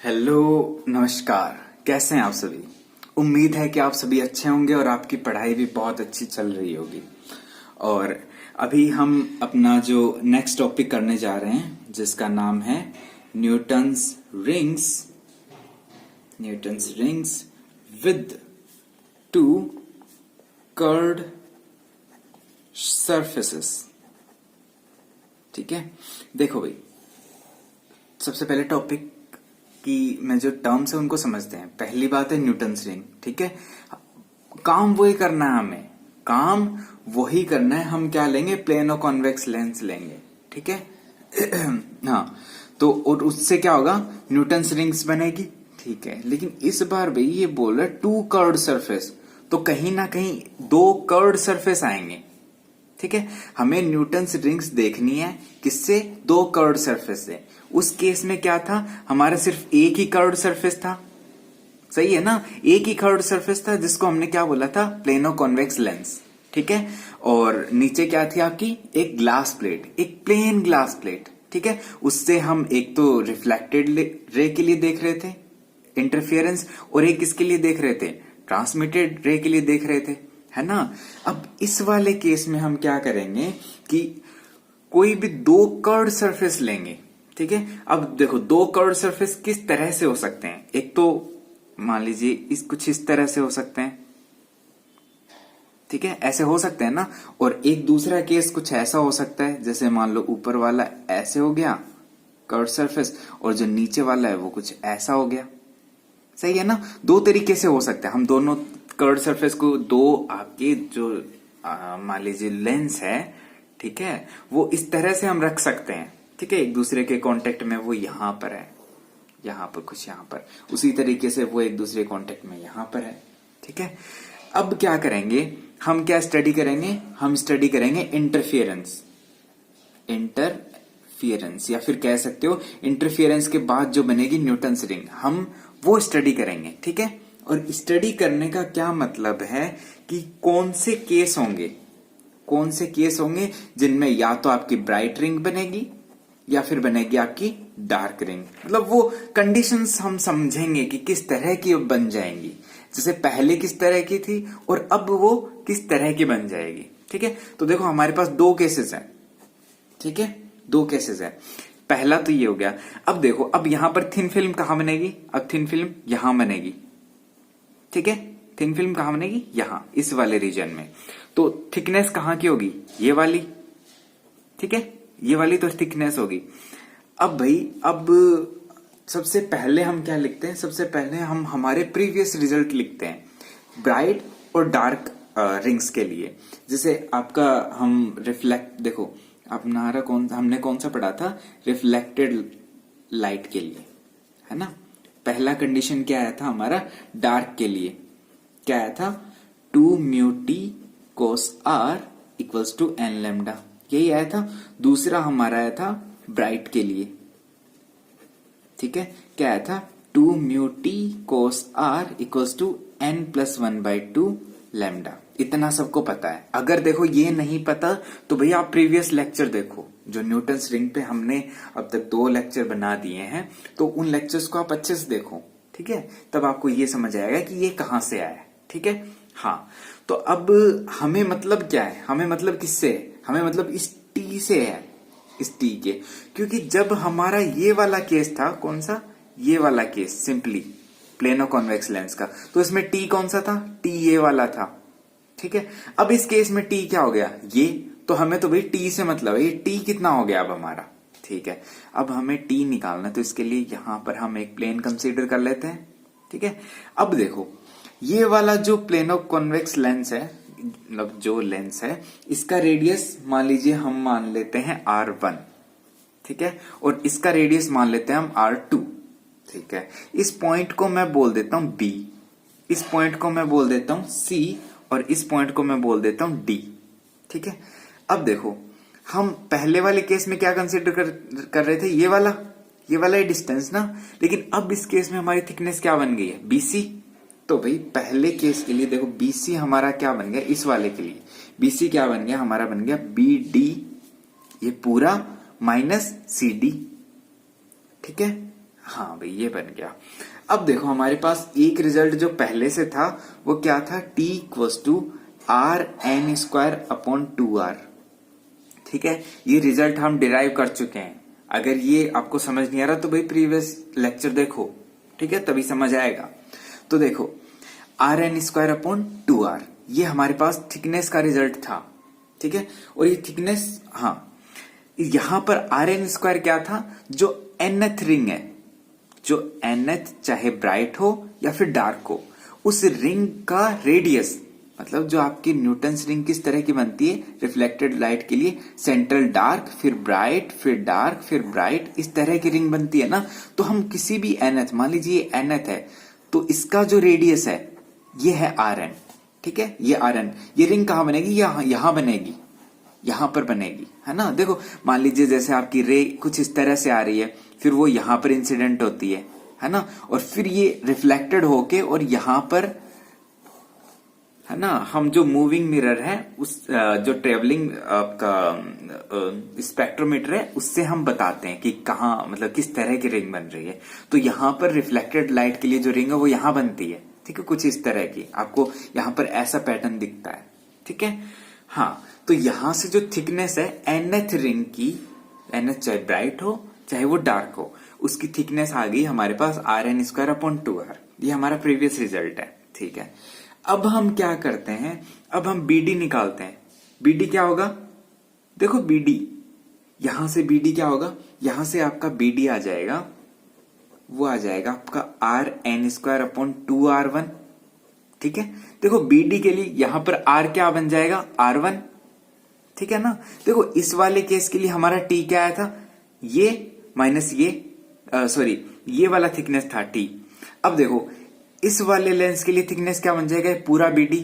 Hello, नमस्कार। कैसे हैं आप सभी? उम्मीद है कि आप सभी अच्छे होंगे और आपकी पढ़ाई भी बहुत अच्छी चल रही होगी। और अभी हम अपना जो नेक्स्ट टॉपिक करने जा रहे हैं जिसका नाम है Newton's rings. Newton's rings with two curved surfaces. ठीक है, देखो भाई, सबसे पहले टॉपिक कि मैं जो टर्म्स है उनको समझते हैं। पहली बात है न्यूटन्स रिंग। ठीक है, काम वही करना है, हमें काम वही करना है। हम क्या लेंगे? प्लेनो कॉन्वेक्स लेंस लेंगे। ठीक है हाँ, तो और उससे क्या होगा? न्यूटन्स रिंग्स बनेगी। ठीक है, लेकिन इस बार भाई ये बोल रहा है टू कर्व्ड सरफेस, तो कहीं ना कहीं दो कर्व्ड सरफेस आएंगे। ठीक है, हमें न्यूटन्स रिंग्स देखनी है किससे? दो कर्व्ड सरफेस से। उस केस में क्या था? हमारा सिर्फ एक ही कर्व्ड सरफेस था। सही है ना? एक ही कर्व्ड सरफेस था जिसको हमने क्या बोला था? Plano convex lens. ठीक है, और नीचे क्या थी आपकी? एक ग्लास प्लेट, एक प्लेन ग्लास प्लेट। ठीक है, उससे हम एक तो रिफ्लेक्टेड रे के लिए देख रहे थे, इंटरफियरेंस, और एक किसके लिए देख रहे थे? ट्रांसमिटेड रे के लिए देख रहे थे, है ना? अब इस वाले केस में हम क्या करेंगे कि कोई भी दो कर्व्ड सरफेस लेंगे। ठीक है, अब देखो दो कर्व्ड सरफेस किस तरह से हो सकते हैं? एक तो मान लीजिए कुछ इस तरह से हो सकते हैं। ठीक है, ऐसे हो सकते हैं ना। और एक दूसरा केस कुछ ऐसा हो सकता है, जैसे मान लो ऊपर वाला ऐसे हो गया कर्व्ड सरफेस, और जो नीचे वाला है वो कुछ ऐसा हो गया। सही है ना? दो तरीके से हो सकता है। हम दोनों कर्व्ड सरफेस को, दो आपके जो मान लीजिए लेंस है, ठीक है, वो इस तरह से हम रख सकते हैं। ठीक है, एक दूसरे के कांटेक्ट में वो यहां पर है, यहां पर कुछ, यहां पर उसी तरीके से वो एक दूसरे कांटेक्ट में यहां पर है। ठीक है, अब क्या करेंगे? हम क्या स्टडी करेंगे? हम स्टडी करेंगे इंटरफियरेंस। इंटरफियरेंस, या फिर कह सकते हो इंटरफियरेंस के बाद जो बनेगी न्यूटन्स रिंग, हम वो स्टडी करेंगे। ठीक है, और स्टडी करने का क्या मतलब है कि कौन से केस होंगे, कौन से केस होंगे जिनमें या तो आपकी ब्राइट रिंग बनेगी या फिर बनेगी आपकी डार्क रिंग। मतलब वो कंडीशंस हम समझेंगे कि किस तरह की बन जाएंगी, जैसे पहले किस तरह की थी और अब वो किस तरह की बन जाएगी। ठीक है, तो देखो हमारे पास दो केसेस हैं। ठीक है, दो केसेस है। पहला तो ये हो गया। अब देखो, अब यहां पर थिन फिल्म कहां बनेगी? अब थिन फिल्म यहां बनेगी। ठीक है, थिन फिल्म कहां बनेगी? यहां, इस वाले रीजन में। तो थिकनेस कहां की होगी? ये वाली। ठीक है, ये वाली तो थिकनेस होगी। अब भाई, अब सबसे पहले हम क्या लिखते हैं? सबसे पहले हम हमारे प्रीवियस रिजल्ट लिखते हैं ब्राइट और डार्क रिंग्स के लिए। जैसे आपका हम रिफ्लेक्ट, देखो अपना हमने कौन सा पढ़ा था? रिफ्लेक्टेड लाइट के लिए, है ना? पहला कंडीशन क्या आया था हमारा डार्क के लिए? क्या आया था? 2 mu t cos r equals to n lambda, यही आया था। दूसरा हमारा आया था ब्राइट के लिए। ठीक है, क्या आया था? 2 mu t cos r equals to n plus 1/2 lambda. इतना सबको पता है। अगर देखो ये नहीं पता तो भैया आप प्रीवियस लेक्चर देखो, जो न्यूटन्स रिंग पे हमने अब तक 2 लेक्चर बना दिए हैं, तो उन लेक्चर्स को आप अच्छे से देखो। ठीक है, तब आपको ये समझ आएगा कि ये कहां से आया है। ठीक है, हाँ, तो अब हमें मतलब क्या है? हमें मतलब किससे है? हमें मतलब इस टी से है, इस टी के। क्योंकि जब हमारा ये वाला केस था, कौन सा? ये वाला case, simply plano convex lens का, तो इसमें टी कौन सा था? टी ये वाला था। ठीक है, अब इस केस में टी क्या हो गया? ये। तो हमें तो भाई टी से मतलब है, ये टी कितना हो गया अब हमारा? ठीक है, अब हमें टी निकालना है, तो इसके लिए यहां पर हम एक प्लेन कंसीडर कर लेते हैं। ठीक है, अब देखो ये वाला जो प्लेनो कॉन्वेक्स लेंस है, मतलब जो लेंस है, इसका रेडियस मान लीजिए हम मान लेते हैं R1। ठीक है, और इसका रेडियस मान लेते हैं हम R2। ठीक है, इस पॉइंट को मैं बोल देता हूं B, इस पॉइंट को मैं बोल देता हूं C, और इस पॉइंट को मैं बोल देता हूं D। ठीक है, अब देखो हम पहले वाले केस में क्या कंसीडर कर रहे थे? ये वाला ही डिस्टेंस ना। लेकिन अब इस केस में हमारी थिकनेस क्या बन गई है? BC। तो भाई पहले केस के लिए देखो BC हमारा क्या बन गया? इस वाले के लिए BC क्या बन गया? हमारा बन गया BD, ये पूरा माइनस CD। ठीक है, हाँ भाई ये बन गया। अब देखो हमारे पास एक रिजल्ट जो पहले से था वो क्या था, t equals to r N square upon 2r। ठीक है, ये रिजल्ट हम डिराइव कर चुके हैं। अगर ये आपको समझ नहीं आ रहा तो भाई प्रीवियस लेक्चर देखो, ठीक है, तभी समझ आएगा। तो देखो are N square upon 2r, ये हमारे पास थिकनेस का रिजल्ट था। ठीक है, और ये थिकनेस, हाँ यहां पर आर एन स्क्वायर क्या था, जो nth रिंग है, जो nth चाहे ब्राइट हो या फिर डार्क हो, उस रिंग का रेडियस, मतलब जो आपकी न्यूटन्स रिंग किस तरह की बनती है रिफ्लेक्टेड लाइट के लिए, सेंट्रल डार्क फिर ब्राइट फिर डार्क फिर ब्राइट, इस तरह की रिंग बनती है ना। तो हम किसी भी nth, मान लीजिए nth है, तो इसका जो रेडियस है ये है आर एन। ठीक है, ये आर एन, ये रिंग कहां बनेगी, यहां बनेगी, यहां पर बनेगी, है ना। देखो मान लीजिए जैसे आपकी रे कुछ इस तरह से आ रही है, फिर वो यहां पर इंसिडेंट होती है ना, और फिर ये रिफ्लेक्टेड होके और यहां पर, है ना, हम जो मूविंग मिरर है उस जो ट्रेवलिंग आपका स्पेक्ट्रोमीटर है उससे हम बताते हैं कि कहाँ, मतलब किस तरह की रिंग बन रही है। तो यहां पर रिफ्लेक्टेड लाइट के लिए जो रिंग है वो यहां बनती है। ठीक है, कुछ इस तरह की आपको यहां पर ऐसा पैटर्न दिखता है। ठीक है, हाँ, तो यहां से जो थिकनेस है nth रिंग की, nth चाहे ब्राइट हो चाहे वो डार्क हो, उसकी थिकनेस आ गई हमारे पास R N square upon 2r। ये हमारा प्रीवियस रिजल्ट है। ठीक है, अब हम क्या करते हैं, अब हम BD निकालते हैं। BD क्या होगा, देखो BD, यहां से BD क्या होगा, यहां से आपका BD आ जाएगा, वो आ जाएगा आपका r N square upon 2r1। ठीक है, देखो BD के लिए यहां पर R क्या बन जाएगा, R1। ठीक है ना, देखो इस वाले केस के लिए हमारा T क्या आया था, ये माइनस ये, सॉरी ये वाला थिकनेस था T। अब देखो इस वाले लेंस के लिए थिकनेस क्या बन जाएगा, ये पूरा BD।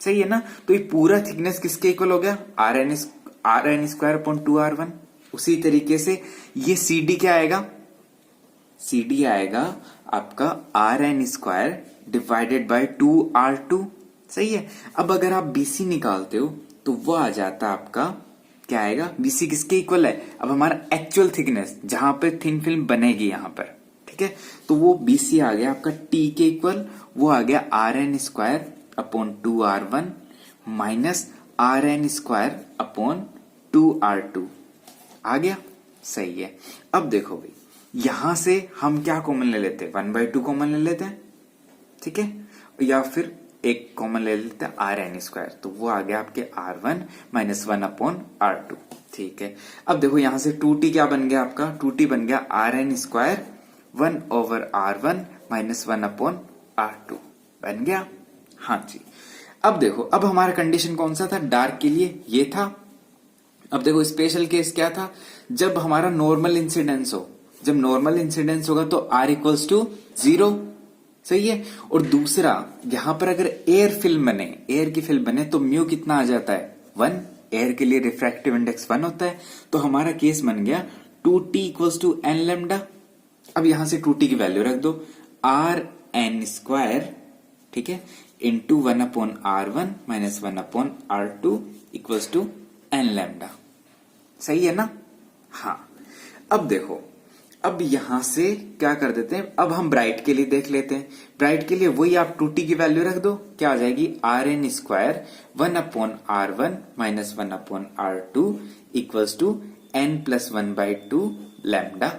सही है ना, तो ये पूरा थिकनेस किसके इक्वल हो गया, r N square upon 2r1। उसी तरीके से ये CD क्या आएगा, CD आएगा आपका r N square divided by 2r2। सही है, अब अगर आप BC निकालते हो तो वो आ जाता आपका, क्या आएगा, BC किसके इक्वल है, अब हमारा एक्चुअल थिकनेस जहां पे थिन फिल्म बनेगी यहां पर। ठीक है, तो वो BC आ गया आपका T के इक्वल, वो आ गया r N square upon 2r1 minus r N square upon 2r2 आ गया। सही है, अब देखो भाई यहां से हम क्या कॉमन ले लेते हैं, 1/2 कॉमन ले लेते हैं। ठीक है, या फिर एक कॉमन ले लेते हैं आर एन स्क्वायर, तो वो आ गया आपके R1 माइनस 1 अपॉन R2। ठीक है, अब देखो यहां से 2T क्या बन गया आपका, 2T बन गया r N square 1/R1 minus 1 upon R2 बन गया। हाँ जी, अब देखो अब हमारा कंडीशन कौन सा था, डार्क के लिए ये था। अब देखो स्पेशल केस क्या था, जब हमारा नॉर्मल इंसिडेंस हो, जब नॉर्मल इंसिडेंस होगा तो R इक्वल्स टू 0। सही है, और दूसरा यहां पर अगर एयर फिल्म बने, एयर की फिल्म बने तो म्यू कितना आ जाता है, 1। एयर के लिए रिफ्रैक्टिव इंडेक्स 1 होता है, तो हमारा केस बन गया 2T equals to n lambda. अब यहां से 2T की वैल्यू रख दो, आर एन स्क्वायर, ठीक है, into 1 upon R1 minus 1 upon R2 equals to n lambda. सही है ना, हाँ। अब देखो अब यहां से क्या कर देते हैं, अब हम ब्राइट के लिए देख लेते हैं। ब्राइट के लिए वही आप 2T की वैल्यू रख दो, क्या आ जाएगी, r N square 1 upon R1 minus 1 upon R2 equals to n plus 1/2 lambda.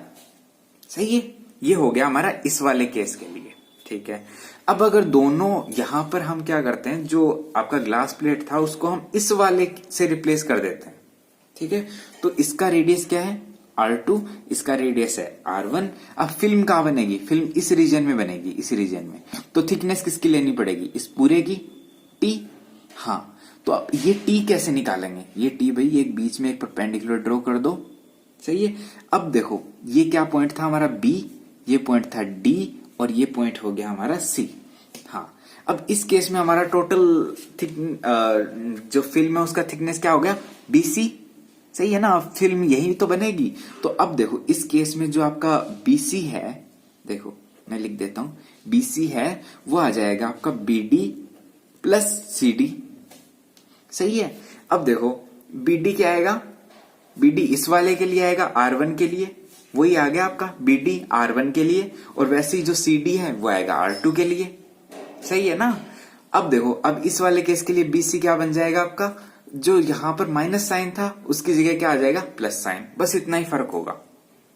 सही है, ये हो गया हमारा इस वाले केस के लिए। ठीक है, अब अगर दोनों यहां पर हम क्या करते हैं, जो आपका ग्लास प्लेट था उसको हम इस वाले से रिप्लेस कर देते हैं। ठीक है, तो इसका रेडियस क्या है, R2, इसका रेडियस है R1। अब फिल्म कहां बनेगी, फिल्म इस रीजन में बनेगी, इस रीजन में, तो थिकनेस किसकी लेनी पड़ेगी, इस पूरे की, T। हाँ, तो अब ये T कैसे निकालेंगे, ये T भाई एक बीच में एक परपेंडिकुलर ड्रॉ कर दो। सही है, अब देखो ये क्या पॉइंट था हमारा B, ये पॉइंट था D, और ये पॉइंट हो गया हमारा C। हाँ, अब इस केस में हमारा टोटल जो फिल्म है उसका थिकनेस क्या हो गया, BC। सही है ना, फिल्म यही तो बनेगी। तो अब देखो इस केस में जो आपका BC है, देखो मैं लिख देता हूं, BC है वो आ जाएगा आपका BD प्लस CD। सही है, अब देखो BD क्या आएगा, BD इस वाले के लिए आएगा R1 के लिए, वही आ गया आपका BD R1 के लिए, और वैसे ही जो CD है वो आएगा R2 के लिए। सही है ना। अब देखो, अब इस वाले केस के लिए BC क्या बन जाएगा आपका, जो यहां पर माइनस साइन था उसकी जगह क्या आ जाएगा, प्लस साइन। बस इतना ही फर्क होगा।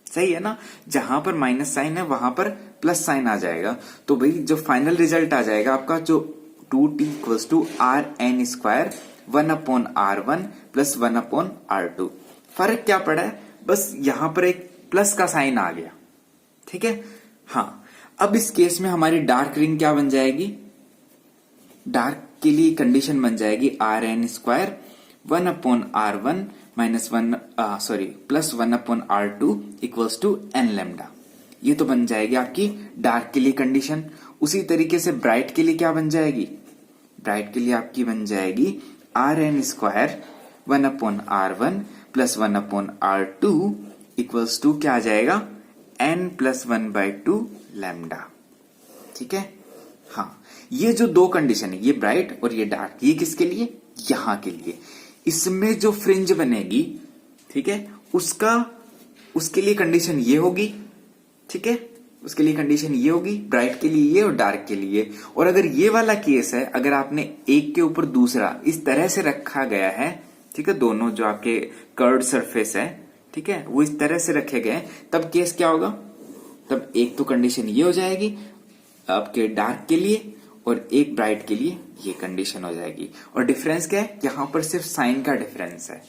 सही है ना। जहां पर माइनस साइन है वहां पर प्लस साइन आ जाएगा। तो भाई जो फाइनल रिजल्ट आ जाएगा आपका, जो 2t equals to RN square 1/R1 plus 1/R2। फर्क क्या पड़ा है, बस यहां पर एक प्लस का साइन आ गया। ठीक है। हाँ, अब इस केस में हमारी डार्क रिंग क्या बन जाएगी, डार्क के लिए कंडीशन बन जाएगी RN square 1/R1 minus plus 1/R2 equals to n lambda. ये तो बन जाएगी आपकी डार्क के लिए कंडीशन। उसी तरीके से ब्राइट के लिए क्या बन जाएगी, ब्राइट के लिए आपकी बन जाएगी RN square 1/R1 plus 1/R2 equals to क्या आ जाएगा, n प्लस 1/2 लैम्डा। ठीक है। हाँ, ये जो दो कंडीशन है, ये ब्राइट और ये डार्क, ये किसके लिए, यहां के लिए। इसमें जो फ्रिंज बनेगी, ठीक है, उसके लिए कंडीशन ये होगी। ठीक है, उसके लिए कंडीशन ये होगी, ब्राइट के लिए ये और डार्क के लिए। और अगर ये वाला केस है, अगर आपने एक के ऊपर दूसरा इस तरह से रखा गया है, ठीक है, दोनों जो आपके कर्व्ड सरफेस है, ठीक है, वो इस तरह से रखे गए, तब केस क्या होगा, तब एक तो कंडीशन ये हो जाएगी आपके डार्क के लिए, और एक ब्राइट के लिए ये कंडीशन हो जाएगी। और डिफरेंस क्या है, यहां पर सिर्फ साइन का डिफरेंस है।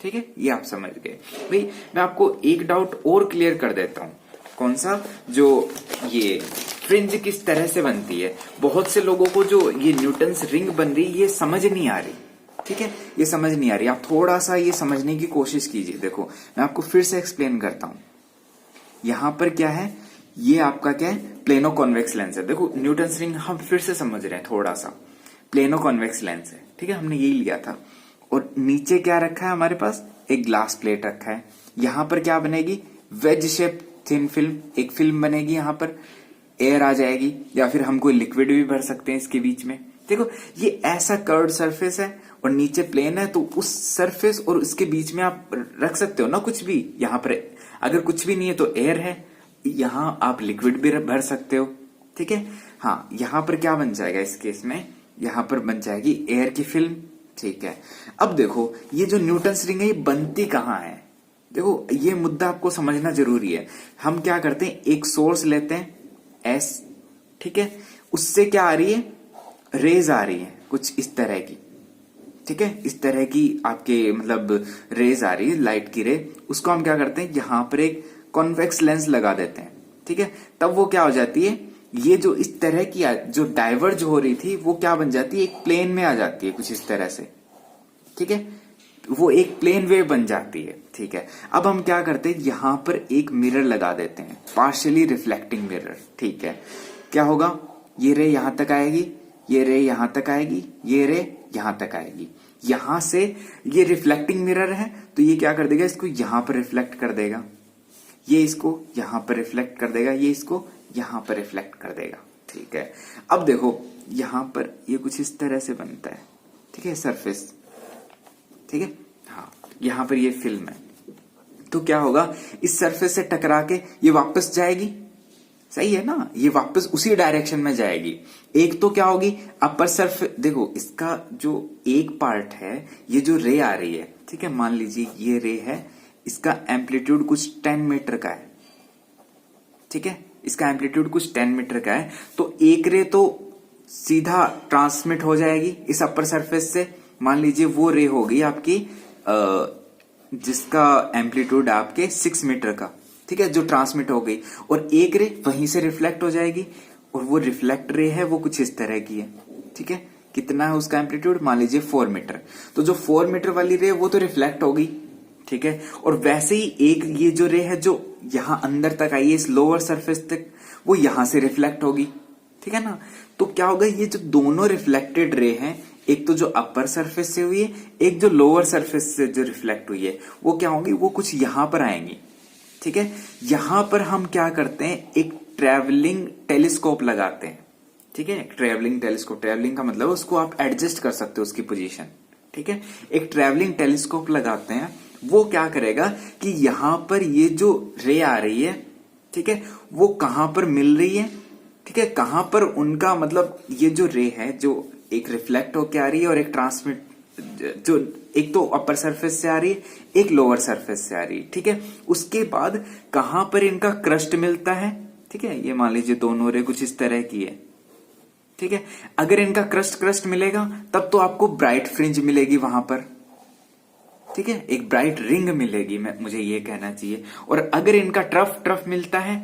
ठीक है, ये आप समझ गए। भाई मैं आपको एक डाउट और क्लियर कर देता हूं। कौन सा, जो ये फ्रिंज किस तरह से बनती है। बहुत से लोगों को जो ये न्यूटन्स रिंग बन रही, ये समझ नहीं आ रही। ठीक है, ये समझ नहीं आ रही। आप थोड़ा सा ये समझने की कोशिश कीजिए। देखो मैं आपको फिर से एक्सप्लेन करता हूं। यहां पर क्या है, ये आपका क्या है, प्लेनो कॉन्वेक्स लेंस है। देखो न्यूटन्स रिंग हम फिर से समझ रहे हैं थोड़ा सा, प्लेनो कॉन्वेक्स लेंस है। ठीक है, हमने यही लिया था। और नीचे क्या रखा है हमारे पास, एक ग्लास प्लेट रखा है। यहां पर क्या बनेगी, वेज शेप थिन फिल्म, एक फिल्म बनेगी। यहां पर एयर आ जाएगी, या फिर हम कोई लिक्विड भी भर सकते हैं इसके बीच में। देखो ये ऐसा कर्व्ड सरफेस है और नीचे प्लेन है, तो उस सरफेस और उसके बीच में आप रख सकते हो ना कुछ भी। यहां पर अगर कुछ भी नहीं है तो एयर है, यहां आप लिक्विड भी भर सकते हो। ठीक है। हाँ, यहां पर क्या बन जाएगा इस केस में, यहां पर बन जाएगी एयर की फिल्म। ठीक है। अब देखो ये जो न्यूटन्स रिंग है, ये बनती कहां है। देखो ये मुद्दा आपको समझना जरूरी है। हम क्या करते हैं, एक सोर्स लेते हैं S, ठीक है, उससे क्या आ रही है, रेज आ रही है कुछ इस तरह की। ठीक है, इस तरह की आपके मतलब रेज आ रही है, लाइट की रे। उसको हम क्या करते हैं, यहां पर एक कॉन्वेक्स लेंस लगा देते हैं। ठीक है, तब वो क्या हो जाती है, ये जो इस तरह की जो डाइवर्ज हो रही थी, वो क्या बन जाती है, एक प्लेन में आ जाती है कुछ इस तरह से। ठीक है, वो एक प्लेन वेव बन जाती है। ठीक है, अब हम क्या करते हैं, यहां पर एक मिरर लगा देते हैं, पार्शियली रिफ्लेक्टिंग मिरर। ठीक है, क्या होगा, ये रे यहां तक आएगी, ये रे यहां तक आएगी, ये रे यहां तक आएगी। यहां से ये रिफ्लेक्टिंग मिरर है, तो ये क्या कर देगा, इसको यहां पर रिफ्लेक्ट कर देगा, ये इसको यहां पर रिफ्लेक्ट कर देगा, ये इसको यहां पर रिफ्लेक्ट कर देगा। ठीक है, अब देखो यहां पर ये कुछ इस तरह से बनता है। ठीक है, सरफेस। ठीक है, हाँ, यहां पर ये फिल्म है, तो क्या होगा, इस सरफेस से टकरा के ये वापस जाएगी। सही है ना, ये वापस उसी डायरेक्शन में जाएगी। एक तो क्या होगी, अपर सरफेस, देखो इसका जो एक पार्ट है, ये जो रे आ रही है, ठीक है, मान लीजिए ये रे है, इसका एम्पलीट्यूड कुछ 10 मीटर का है। ठीक है, इसका एम्पलीट्यूड कुछ 10 मीटर का है, तो एक रे तो सीधा ट्रांसमिट हो जाएगी इस अपर सरफेस से। मान लीजिए वो रे होगी आपकी जिसका एम्पलीट्यूड आपके 6 मीटर का, ठीक है, जो ट्रांसमिट हो गई, और एक रे वहीं से रिफ्लेक्ट हो जाएगी, और वो रिफ्लेक्ट रे है वो कुछ इस तरह की है। ठीक है, कितना है उसका एम्पलीट्यूड, मान लीजिए 4 मीटर, तो जो 4 मीटर वाली रे वो तो रिफ्लेक्ट होगी। ठीक है, और वैसे ही एक ये जो रे है जो यहां अंदर तक आई है इस लोअर सरफेस तक, वो यहां से रिफ्लेक्ट होगी। ठीक है ना, तो क्या होगा, ये जो दोनों रिफ्लेक्टेड रे हैं, एक तो जो अपर सरफेस से हुई है, एक जो लोअर सरफेस से जो रिफ्लेक्ट हुई है, वो क्या होंगी, वो कुछ यहां पर आएंगी। ठीक है, यहां पर हम क्या करते हैं, एक ट्रेवलिंग टेलीस्कोप लगाते हैं। ठीक है, ट्रेवलिंग टेलीस्कोप, ट्रेवलिंग का मतलब उसको आप एडजस्ट कर सकते हो उसकी पोजीशन। ठीक है, एक ट्रेवलिंग टेलीस्कोप लगाते हैं, वो क्या करेगा कि यहां पर ये जो रे आ रही है, ठीक है, वो कहां पर मिल रही है, ठीक है, कहां पर उनका मतलब ये जो रे है जो एक रिफ्लेक्ट होके आ रही है और एक ट्रांसमिट, जो एक तो अपर सरफेस से आ रही है, एक लोअर सरफेस से आ रही है, ठीक है, उसके बाद कहां पर इनका क्रस्ट मिलता है, ठीक है, ये मान लीजिए दोनों रे कुछ इस तरह की है, ठीक है, अगर इनका क्रस्ट क्रस्ट मिलेगा तब तो आपको ब्राइट फ्रिंज मिलेगी वहां पर, ठीक है, एक ब्राइट रिंग मिलेगी, मुझे ये कहना चाहिए। और अगर इनका ट्रफ ट्रफ मिलता है,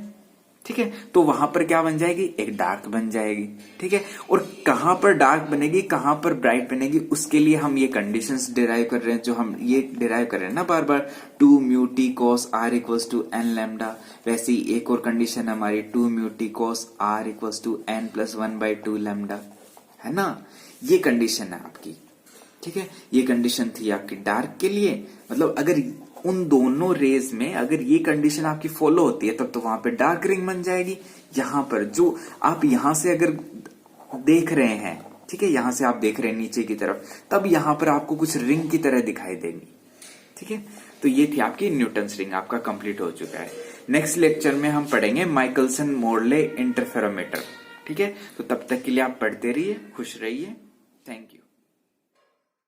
ठीक है, तो वहां पर क्या बन जाएगी, एक डार्क बन जाएगी, ठीक है। और कहां पर डार्क बनेगी, कहां पर ब्राइट बनेगी, उसके लिए हम ये कंडीशंस डिराइव कर रहे हैं, जो हम ये डिराइव कर रहे हैं ना बार बार, 2 mu t cos r equals to n lambda. वैसे ही एक और कंडीशन हमारी 2 mu t cos r equals to n plus 1/2 lambda, है ना, ये कंडीशन है आपकी, ठीक है। ये कंडीशन थी आपकी डार्क के लिए, मतलब अगर उन दोनों रेज में अगर ये कंडीशन आपकी फॉलो होती है तब तो वहां पे डार्क रिंग बन जाएगी। यहां पर जो आप यहां से अगर देख रहे हैं, ठीक है, यहां से आप देख रहे हैं नीचे की तरफ, तब यहां पर आपको कुछ रिंग की तरह दिखाई देगी, ठीक है। तो ये थी आपकी न्यूटन्स रिंग, आपका कंप्लीट हो चुका है। नेक्स्ट लेक्चर में हम पढ़ेंगे माइकलसन मोरले इंटरफेरोमीटर, ठीक है। तो तब तक के लिए आप पढ़ते रहिए, खुश रहिए, थैंक यू।